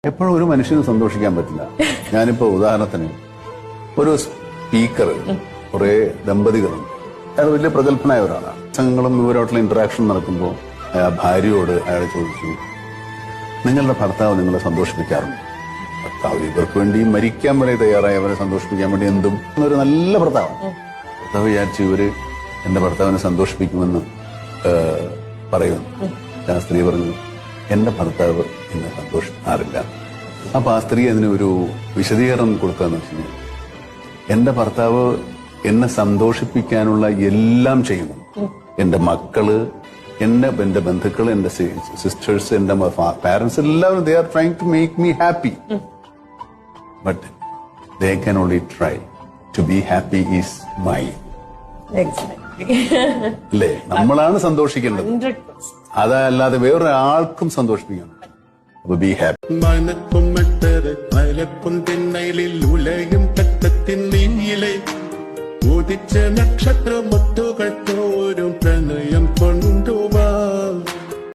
എപ്പോഴും ഒരു മനുഷ്യന് സന്തോഷിക്കാൻ പറ്റില്ല. ഞാനിപ്പോ ഉദാഹരണത്തിന് ഒരു സ്പീക്കർ, കുറെ ദമ്പതികളുണ്ട്, അയാൾ വലിയ പ്രഗത്ഭനായ ഒരാളാണ്. സംഘങ്ങളും ഇവരോട്ടുള്ള ഇന്ററാക്ഷൻ നടക്കുമ്പോൾ ഭാര്യയോട് അയാൾ ചോദിച്ചു, നിങ്ങളുടെ ഭർത്താവ് നിങ്ങളെ സന്തോഷിപ്പിക്കാറുണ്ട്? ഭർത്താവ് ഇവർക്ക് വേണ്ടി മരിക്കാൻ വരെ തയ്യാറായി അവരെ സന്തോഷിപ്പിക്കാൻ വേണ്ടി എന്തും ഒരു നല്ല ഭർത്താവാണ്. ഭർത്താവ് വിചാരിച്ചു ഇവര് എന്റെ ഭർത്താവിനെ സന്തോഷിപ്പിക്കുമെന്ന് പറയുന്നു. ആ സ്ത്രീ പറഞ്ഞു, എന്റെ ഭർത്താവ് എന്നെ സന്തോഷിക്കാറില്ല. അപ്പൊ ആ സ്ത്രീ അതിന് ഒരു വിശദീകരണം കൊടുക്കാന്ന് വെച്ചാൽ, എന്റെ ഭർത്താവ് എന്നെ സന്തോഷിപ്പിക്കാനുള്ള എല്ലാം ചെയ്യുന്നു. എന്റെ മക്കള്, എന്റെ ബന്ധുക്കള്, എന്റെ സിസ്റ്റേഴ്സ്, എന്റെ പാരന്റ്സ് എല്ലാവരും they are trying to make me happy. But they can only try to be happy is my. അല്ലേ? നമ്മളാണ് സന്തോഷിക്കേണ്ടത്, അതല്ലാതെ വേറൊരാൾക്കും സന്തോഷിപ്പിക്കണം. അപ്പൊ ബി ഹാപ്പി. മനക്കും മലക്കും തിന്നയിലിൽ ഉലയും തട്ടത്തിൻ നീങ്ങിലെ ഉദിച്ച നക്ഷത്രമൊത്തുകൾ തോരും പ്രണയം കൊണ്ടുവാ.